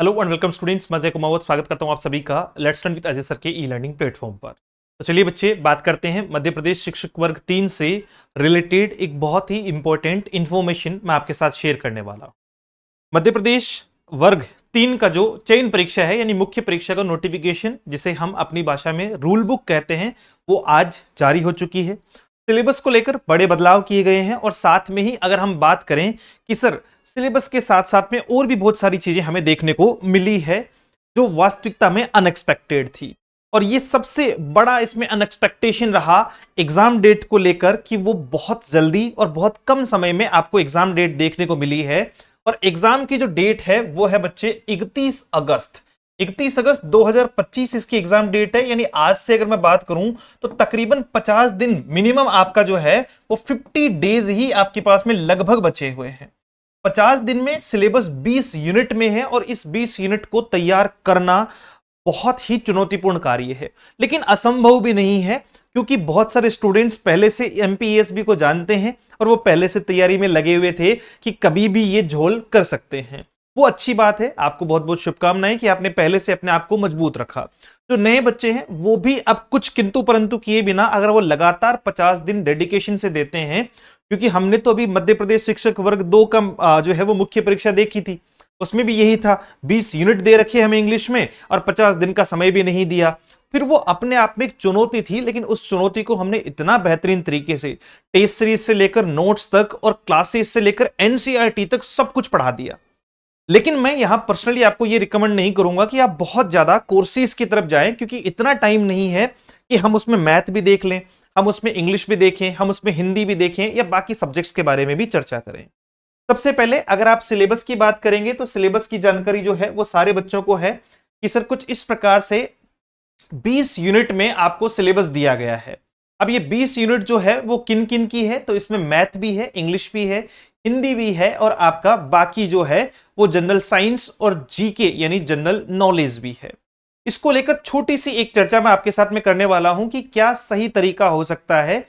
Hello and welcome students, मजे कुमावत स्वागत करता हूं आप सभी का let's learn with Ajay sir के ई लर्निंग प्लेटफॉर्म पर। तो चलिए बच्चे, बात करते हैं मध्य प्रदेश शिक्षक वर्ग 3 से रिलेटेड एक बहुत ही इंपॉर्टेंट इंफॉर्मेशन मैं आपके साथ शेयर करने वाला हूं। मध्य प्रदेश वर्ग 3 का जो चयन परीक्षा है यानी मुख्य परीक्षा का नोटिफिकेशन, जिसे हम अपनी भाषा में रूल बुक कहते हैं, वो आज जारी हो चुकी है। सिलेबस को लेकर बड़े बदलाव किए गए हैं और साथ में ही अगर हम बात करें कि सर सिलेबस के साथ साथ में और भी बहुत सारी चीजें हमें देखने को मिली है जो वास्तविकता में अनएक्सपेक्टेड थी। और ये सबसे बड़ा इसमें अनएक्सपेक्टेशन रहा एग्जाम डेट को लेकर कि वो बहुत जल्दी और बहुत कम समय में आपको एग्जाम डेट देखने को मिली है। और एग्जाम की जो डेट है वो है बच्चे 31 अगस्त। 31 अगस्त 2025 इसकी एग्जाम डेट है, यानी आज से अगर मैं बात करूं तो तकरीबन 50 दिन मिनिमम आपका जो है वो 50 डेज ही आपके पास में लगभग बचे हुए हैं। 50 दिन में सिलेबस 20 यूनिट में है और इस 20 यूनिट को तैयार करना बहुत ही चुनौतीपूर्ण कार्य है, लेकिन असंभव भी नहीं है क्योंकि बहुत सारे स्टूडेंट्स पहले से एमपीएसबी को जानते हैं और वो पहले से तैयारी में लगे हुए थे कि कभी भी ये झोल कर सकते हैं। वो अच्छी बात है, आपको बहुत बहुत शुभकामनाएं कि आपने पहले से अपने आप को मजबूत रखा। जो नए बच्चे हैं वो भी अब कुछ किंतु परंतु किए बिना अगर वो लगातार 50 दिन डेडिकेशन से देते हैं, क्योंकि हमने तो अभी मध्य प्रदेश शिक्षक वर्ग 2 का जो है वो मुख्य परीक्षा देखी थी, उसमें भी यही था, 20 यूनिट दे रखे हमें इंग्लिश में और 50 दिन का समय भी नहीं दिया। फिर वो अपने आप में एक चुनौती थी, लेकिन उस चुनौती को हमने इतना बेहतरीन तरीके से टेस्ट सीरीज से लेकर नोट्स तक और क्लासेस से लेकर एनसीईआरटी तक सब कुछ पढ़ा दिया। लेकिन मैं यहां पर्सनली आपको ये रिकमेंड नहीं करूंगा कि आप बहुत ज्यादा कोर्सेज की तरफ जाएं, क्योंकि इतना टाइम नहीं है कि हम उसमें मैथ भी देख लें, हम उसमें इंग्लिश भी देखें, हम उसमें हिंदी भी देखें या बाकी सब्जेक्ट्स के बारे में भी चर्चा करें। सबसे पहले अगर आप सिलेबस की बात करेंगे तो सिलेबस की जानकारी जो है वो सारे बच्चों को है कि सर कुछ इस प्रकार से 20 यूनिट में आपको सिलेबस दिया गया है। अब ये 20 यूनिट जो है वो किन किन की है, तो इसमें मैथ भी है, इंग्लिश भी है, हिंदी भी है और आपका बाकी जो है वो जनरल साइंस और जीके यानी जनरल नॉलेज भी है। इसको लेकर छोटी सी एक चर्चा मैं आपके साथ में करने वाला हूं कि क्या सही तरीका हो सकता है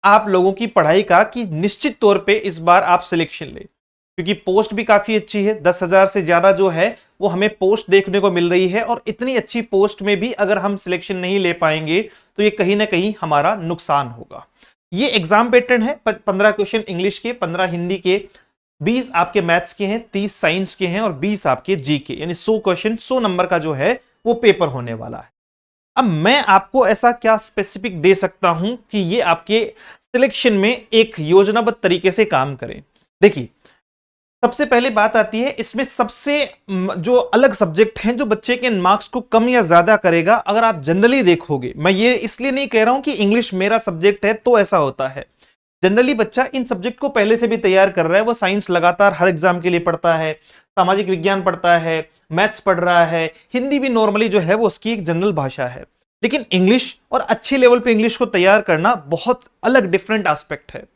आप लोगों की पढ़ाई का कि निश्चित तौर पे इस बार आप सिलेक्शन ले, क्योंकि पोस्ट भी काफी अच्छी है। 10,000 से ज्यादा जो है वो हमें पोस्ट देखने को मिल रही है और इतनी अच्छी पोस्ट में भी अगर हम सिलेक्शन नहीं ले पाएंगे तो ये कहीं ना कहीं हमारा नुकसान होगा। ये एग्जाम पैटर्न है, 15 क्वेश्चन इंग्लिश के, 15 हिंदी के, 20 आपके मैथ्स के हैं, 30 साइंस के हैं और 20 आपके जी के, यानी 100 क्वेश्चन 100 नंबर का जो है वो पेपर होने वाला है। अब मैं आपको ऐसा क्या स्पेसिफिक दे सकता हूं कि ये आपके सिलेक्शन में एक योजनाबद्ध तरीके से काम करें। देखिए, सबसे पहले बात आती है इसमें सबसे जो अलग सब्जेक्ट हैं जो बच्चे के मार्क्स को कम या ज्यादा करेगा। अगर आप जनरली देखोगे, मैं ये इसलिए नहीं कह रहा हूं कि इंग्लिश मेरा सब्जेक्ट है तो ऐसा होता है, जनरली बच्चा इन सब्जेक्ट को पहले से भी तैयार कर रहा है। वो साइंस लगातार हर एग्जाम के लिए पढ़ता है, सामाजिक विज्ञान पढ़ता है, मैथ्स पढ़ रहा है, हिंदी भी नॉर्मली जो है वो उसकी एक जनरल भाषा है। लेकिन इंग्लिश और अच्छे लेवल पे इंग्लिश को तैयार करना बहुत अलग डिफरेंट एस्पेक्ट है।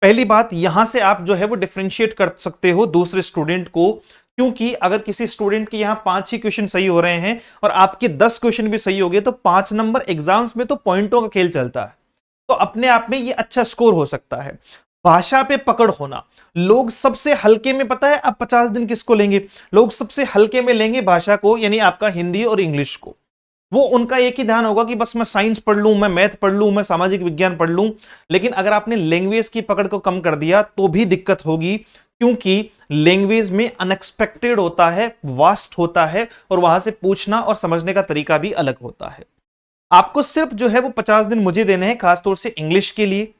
पहली बात, यहां से आप जो है वो डिफरेंशिएट कर सकते हो दूसरे स्टूडेंट को, क्योंकि अगर किसी स्टूडेंट के यहां 5 ही क्वेश्चन सही हो रहे हैं और आपके 10 क्वेश्चन भी सही हो गए तो 5 नंबर एग्जाम्स में तो पॉइंटों का खेल चलता है, तो अपने आप में ये अच्छा स्कोर हो सकता है। भाषा पे पकड़ होना, लोग सबसे हल्के में, पता है अब 50 दिन किसको लेंगे, लोग सबसे हल्के में लेंगे भाषा को, यानी आपका हिंदी और इंग्लिश को। वो उनका एक ही ध्यान होगा कि बस मैं साइंस पढ़ लूं, मैं मैथ पढ़ लूं, मैं सामाजिक विज्ञान पढ़ लूं। लेकिन अगर आपने लैंग्वेज की पकड़ को कम कर दिया तो भी दिक्कत होगी, क्योंकि लैंग्वेज में अनएक्सपेक्टेड होता है, वास्ट होता है और वहां से पूछना और समझने का तरीका भी अलग होता है। आपको सिर्फ जो है वो 50 दिन मुझे देने हैं, खासतौर से इंग्लिश के लिए।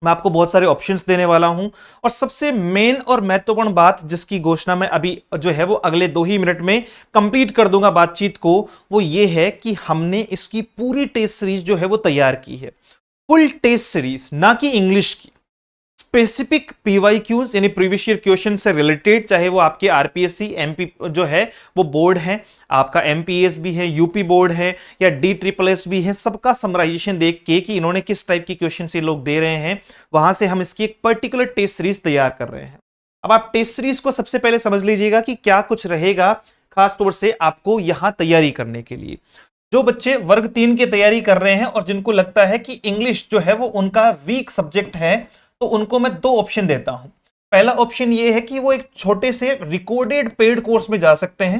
मैं आपको बहुत सारे ऑप्शंस देने वाला हूं और सबसे मेन और महत्वपूर्ण बात जिसकी घोषणा मैं अभी जो है वो अगले 2 ही मिनट में कंप्लीट कर दूंगा बातचीत को, वो ये है कि हमने इसकी पूरी टेस्ट सीरीज जो है वो तैयार की है, फुल टेस्ट सीरीज, ना कि इंग्लिश की, स्पेसिफिक पीवाईक्यूज यानी प्रीवियस ईयर क्वेश्चन से रिलेटेड, चाहे वो आपके आरपीएससी एमपी जो है वो बोर्ड है, आपका एमपीएस भी है, यूपी बोर्ड है या डी ट्रिपल एस भी है, सबका समराइजेशन देख के कि इन्होंने किस टाइप की क्वेश्चन ये लोग दे रहे हैं, वहां से हम इसकी एक पर्टिकुलर टेस्ट सीरीज तैयार कर रहे हैं। अब आप टेस्ट सीरीज को सबसे पहले समझ लीजिएगा कि क्या कुछ रहेगा, खासतौर से आपको यहां तैयारी करने के लिए। जो बच्चे वर्ग 3 की तैयारी कर रहे हैं और जिनको लगता है कि इंग्लिश जो है वो उनका वीक सब्जेक्ट है, तो उनको मैं 2 ऑप्शन देता हूं। पहला ऑप्शन ये है कि वो एक छोटे से रिकॉर्डेड पेड कोर्स में जा सकते हैं,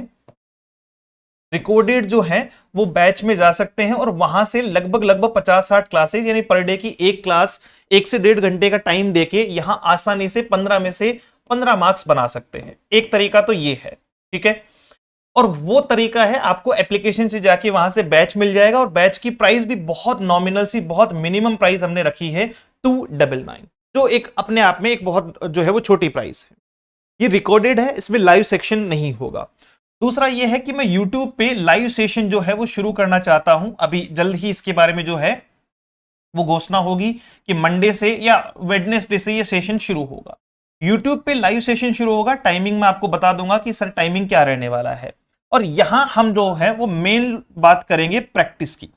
रिकॉर्डेड जो है वो बैच में जा सकते हैं और वहां से लगभग लगभग 50-60 क्लासेस यानी पर डे की एक क्लास 1 से 1.5 घंटे का टाइम देके यहां आसानी से 15 में से 15 मार्क्स बना सकते हैं। एक तरीका तो ये है, ठीक है। और वो तरीका है आपको एप्लीकेशन से जाके वहां से बैच मिल जाएगा और बैच की प्राइस भी बहुत नॉमिनल सी, बहुत मिनिमम प्राइस हमने रखी है 299, जो एक अपने आप में एक बहुत जो है वो छोटी प्राइस है। ये रिकॉर्डेड है, इसमें लाइव सेक्शन नहीं होगा। दूसरा ये है कि मैं YouTube पे लाइव सेशन जो है वो शुरू करना चाहता हूं, अभी जल्द ही इसके बारे में जो है वो घोषणा होगी कि मंडे से या वेडनेसडे से ये सेशन शुरू होगा। YouTube पे लाइव सेशन शुरू होगा, टाइमिंग मैं आपको बता दूंगा कि सर टाइमिंग क्या रहने वाला है। और यहां हम जो है वो मेन बात करेंगे प्रैक्टिस की।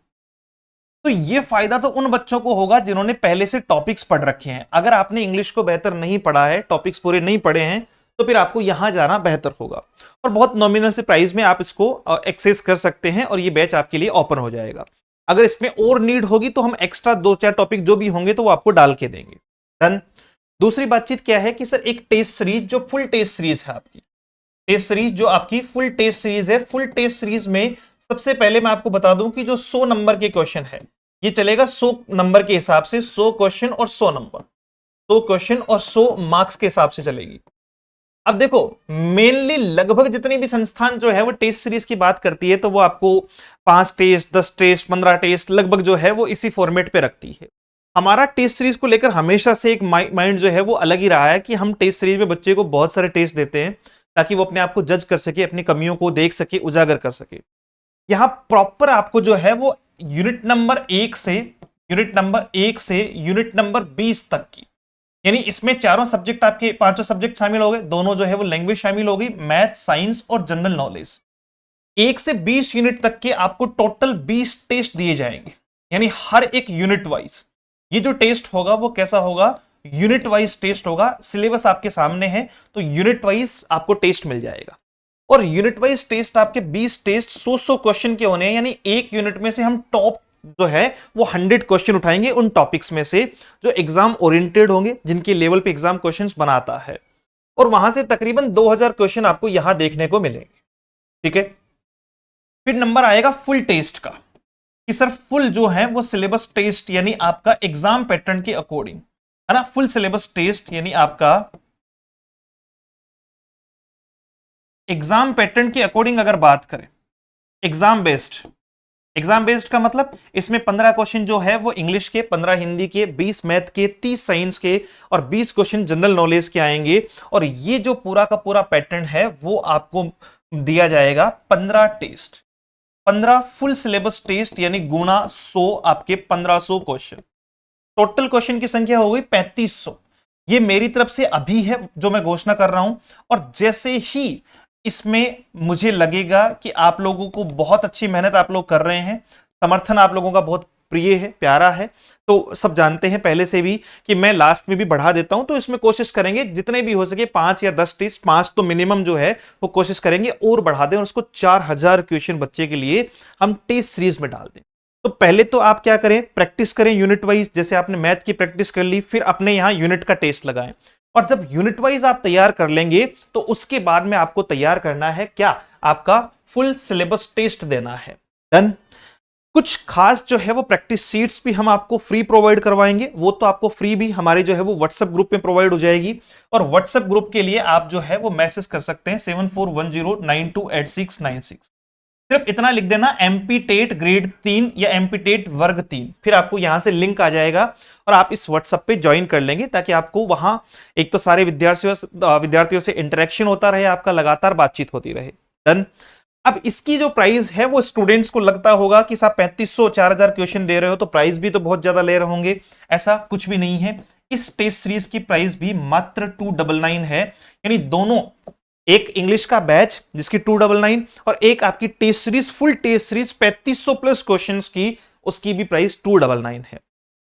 तो ये फायदा तो उन बच्चों को होगा जिन्होंने पहले से टॉपिक्स पढ़ रखे हैं। अगर आपने इंग्लिश को बेहतर नहीं पढ़ा है, टॉपिक्स पूरे नहीं पढ़े हैं, तो फिर आपको यहां जाना बेहतर होगा और बहुत नॉमिनल से प्राइस में आप इसको एक्सेस कर सकते हैं और ये बैच आपके लिए ओपन हो जाएगा। अगर इसमें और नीड होगी तो हम एक्स्ट्रा 2-4 टॉपिक जो भी होंगे तो वो आपको डाल के देंगे। डन। दूसरी बातचीत क्या है कि सर एक टेस्ट सीरीज जो फुल टेस्ट सीरीज है आपकी, टेस्ट सीरीज जो आपकी फुल टेस्ट सीरीज है, फुल टेस्ट सीरीज में सबसे पहले मैं आपको बता दूं कि जो 100 नंबर के क्वेश्चन है ये चलेगा 100 नंबर के हिसाब से, 100 क्वेश्चन और 100 नंबर, 100 क्वेश्चन और 100 मार्क्स के हिसाब से चलेगी। अब देखो मेनली लगभग जितनी भी संस्थान जो है वो टेस्ट सीरीज की बात करती है तो वो आपको 5 टेस्ट, 10 टेस्ट, 15 टेस्ट लगभग जो है वो इसी फॉर्मेट पे रखती है। हमारा टेस्ट सीरीज को लेकर हमेशा से एक माइंड जो है वो अलग ही रहा है कि हम टेस्ट सीरीज में बच्चे को बहुत सारे टेस्ट देते हैं ताकि वो अपने आप को जज कर सके, अपनी कमियों को देख सके, उजागर कर सके। यहां प्रॉपर आपको जो है वो यूनिट नंबर 1 से यूनिट नंबर 20 तक की, यानी इसमें चारों सब्जेक्ट आपके, पांचों सब्जेक्ट शामिल हो गए, दोनों जो है वो लैंग्वेज शामिल होगी, मैथ, साइंस और जनरल नॉलेज। 1 से 20 यूनिट तक के आपको टोटल 20 टेस्ट दिए जाएंगे, यानी हर एक यूनिट वाइज। ये जो टेस्ट होगा वो कैसा होगा, यूनिट वाइज टेस्ट होगा। सिलेबस आपके सामने है तो यूनिट वाइज आपको टेस्ट मिल जाएगा और यूनिट वाइज टेस्ट आपके 20 टेस्ट 100 क्वेश्चन के होने हैं, यानी एक यूनिट में से हम टॉप जो है वो 100 क्वेश्चन उठाएंगे उन टॉपिक्स में से जो एग्जाम ओरिएंटेड होंगे, जिनके लेवल पे एग्जाम क्वेश्चंस बनाता है, और वहां से तकरीबन 2000 क्वेश्चन आपको यहां देखने को मिलेंगे। ठीक है। फिर नंबर आएगा फुल टेस्ट का कि सर फुल जो है वो सिलेबस टेस्ट यानी आपका एग्जाम पैटर्न के अकॉर्डिंग, है ना, फुल सिलेबस टेस्ट यानी आपका एग्जाम पैटर्न के अकॉर्डिंग अगर बात करें, एग्जाम बेस्ड का मतलब इसमें 15 क्वेश्चन जो है वो इंग्लिश के, 15 हिंदी के, 20 मैथ के, 30 साइंस के और 20 क्वेश्चन जनरल नॉलेज के आएंगे। और ये जो पूरा का पूरा पैटर्न है वो आपको दिया जाएगा 15 टेस्ट, 15 फुल सिलेबस टेस्ट यानी गुना 100 आपके 1500 क्वेश्चन। टोटल क्वेश्चन की संख्या हो गई 3500। ये मेरी तरफ से अभी है जो मैं घोषणा कर रहा हूं, और जैसे ही इसमें मुझे लगेगा कि आप लोगों को बहुत अच्छी मेहनत आप लोग कर रहे हैं, समर्थन आप लोगों का बहुत प्रिय है, प्यारा है, तो सब जानते हैं पहले से भी कि मैं लास्ट में भी बढ़ा देता हूं, तो इसमें कोशिश करेंगे जितने भी हो सके 5 या 10 टेस्ट, 5 तो मिनिमम जो है वो कोशिश करेंगे और बढ़ा दें और उसको 4000 क्वेश्चन बच्चे के लिए हम टेस्ट सीरीज में डाल दें। तो पहले तो आप क्या करें, प्रैक्टिस करें यूनिट वाइज, जैसे आपने मैथ की प्रैक्टिस कर ली, फिर अपने यहां यूनिट का टेस्ट लगाएं, और जब यूनिट वाइज आप तैयार कर लेंगे तो उसके बाद में आपको तैयार करना है क्या, आपका फुल सिलेबस टेस्ट देना है। डन। कुछ खास जो है वो प्रैक्टिस सीट्स भी हम आपको फ्री प्रोवाइड करवाएंगे, वो तो आपको फ्री भी हमारे जो है वो व्हाट्सएप ग्रुप में प्रोवाइड हो जाएगी, और व्हाट्सएप ग्रुप के लिए आप जो है वो मैसेज कर सकते हैं 7410928696। सिर्फ इतना लिख देना एमपी टेट ग्रेड 3 या एमपी टेट वर्ग 3, फिर आपको यहां से लिंक आ जाएगा और आप इस व्हाट्सएप पे ज्वाइन कर लेंगे ताकि आपको वहां एक तो सारे विद्यार्थियों से इंटरेक्शन होता रहे, आपका लगातार बातचीत होती रहे। डन। अब इसकी जो प्राइस है वो स्टूडेंट्स को लगता होगा कि साहब 3500 4000 क्वेश्चन दे रहे हो तो प्राइस भी तो बहुत ज्यादा ले रहे होंगे। ऐसा कुछ भी नहीं है, इस टेस्ट सीरीज की प्राइस भी मात्र 299 है, यानी दोनों, एक इंग्लिश का बैच जिसकी 299 और एक आपकी test series, full test series 3500 plus questions की, उसकी भी प्राइस 299 है।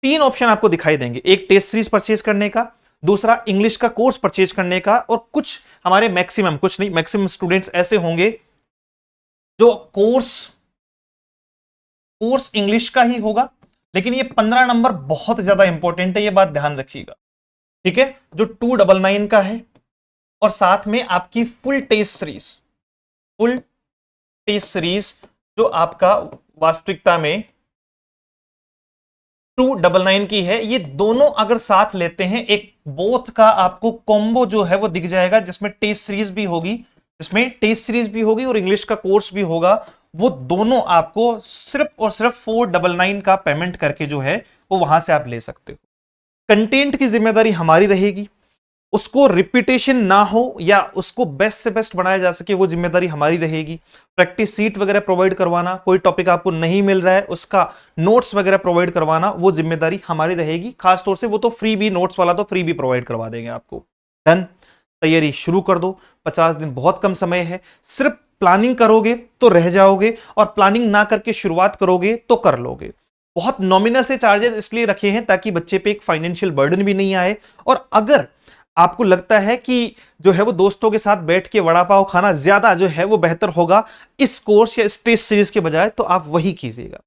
3 ऑप्शन आपको दिखाई देंगे, एक टेस्ट सीरीज परचेज करने का, दूसरा इंग्लिश का कोर्स परचेज करने का, और कुछ हमारे मैक्सिमम, कुछ नहीं मैक्सिमम स्टूडेंट्स ऐसे होंगे जो कोर्स इंग्लिश का ही होगा, लेकिन ये 15 नंबर बहुत ज्यादा इंपॉर्टेंट है, ये बात ध्यान रखिएगा। ठीक है, जो 299 का है, और साथ में आपकी full test series, full test series जो आपका वास्तविकता में 299 की है, ये दोनों अगर साथ लेते हैं एक बोथ का आपको कॉम्बो जो है वो दिख जाएगा, जिसमें टेस्ट सीरीज भी होगी और इंग्लिश का कोर्स भी होगा। वो दोनों आपको सिर्फ और सिर्फ 499 का पेमेंट करके जो है वो वहां से आप ले सकते हो। कंटेंट की जिम्मेदारी हमारी रहेगी, उसको रिपीटेशन ना हो या उसको बेस्ट से बेस्ट बनाया जा सके वो जिम्मेदारी हमारी रहेगी। प्रैक्टिस सीट वगैरह प्रोवाइड करवाना, कोई टॉपिक आपको नहीं मिल रहा है उसका नोट्स वगैरह प्रोवाइड करवाना, वो जिम्मेदारी हमारी रहेगी। खासतौर से वो तो फ्री भी, नोट्स वाला तो फ्री भी प्रोवाइड करवा देंगे आपको। डन, तैयारी शुरू कर दो। 50 दिन बहुत कम समय है, सिर्फ प्लानिंग करोगे तो रह जाओगे और प्लानिंग ना करके शुरुआत करोगे तो कर लोगे। बहुत नॉमिनल से चार्जेस इसलिए रखे हैं ताकि बच्चे पे एक फाइनेंशियल बर्डन भी नहीं आए, और अगर आपको लगता है कि जो है वो दोस्तों के साथ बैठ के वड़ा पाव खाना ज्यादा जो है वो बेहतर होगा इस कोर्स या इस टेस्ट सीरीज के बजाय, तो आप वही कीजिएगा।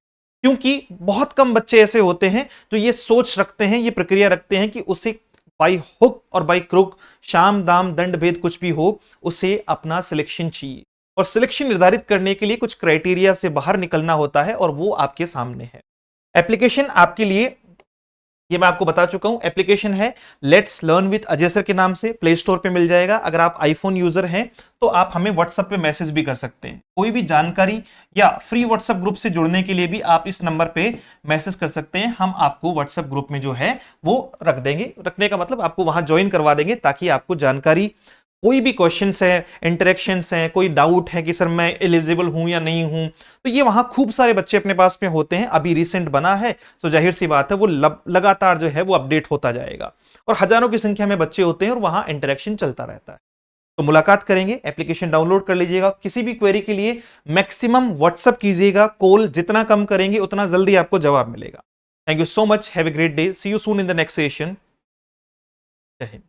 क्योंकि बहुत कम बच्चे ऐसे होते हैं जो ये सोच रखते हैं, ये प्रक्रिया रखते हैं कि उसे बाई हुक और बाई क्रुक, शाम दाम दंड भेद कुछ भी हो, उसे अपना सिलेक्शन चाहिए। और सिलेक्शन निर्धारित करने के लिए कुछ क्राइटेरिया से बाहर निकलना होता है और वो आपके सामने है। एप्लीकेशन आपके लिए, ये मैं आपको बता चुका हूं, एप्लीकेशन है let's learn with Ajay sir के नाम से, प्ले स्टोर पे मिल जाएगा। अगर आप आईफोन यूजर हैं तो आप हमें व्हाट्सएप पे मैसेज भी कर सकते हैं। कोई भी जानकारी या फ्री व्हाट्सएप ग्रुप से जुड़ने के लिए भी आप इस नंबर पे मैसेज कर सकते हैं। हम आपको व्हाट्सएप ग्रुप में जो है वो रख देंगे, रखने का मतलब आपको वहां ज्वाइन करवा देंगे, ताकि आपको जानकारी, कोई भी क्वेश्चंस है, इंटरेक्शंस हैं, कोई डाउट है कि सर मैं एलिजिबल हूं या नहीं हूं, तो ये वहां खूब सारे बच्चे अपने पास में होते हैं। अभी रिसेंट बना है तो जाहिर सी बात है वो लगातार जो है वो अपडेट होता जाएगा, और हजारों की संख्या में बच्चे होते हैं और वहां इंटरेक्शन चलता रहता है। तो मुलाकात करेंगे, एप्लीकेशन डाउनलोड कर लीजिएगा। किसी भी क्वेरी के लिए मैक्सिमम व्हाट्सअप कीजिएगा, कॉल जितना कम करेंगे उतना जल्दी आपको जवाब मिलेगा। Thank you so much, have a great day, see you soon in the next session. जय हिंद।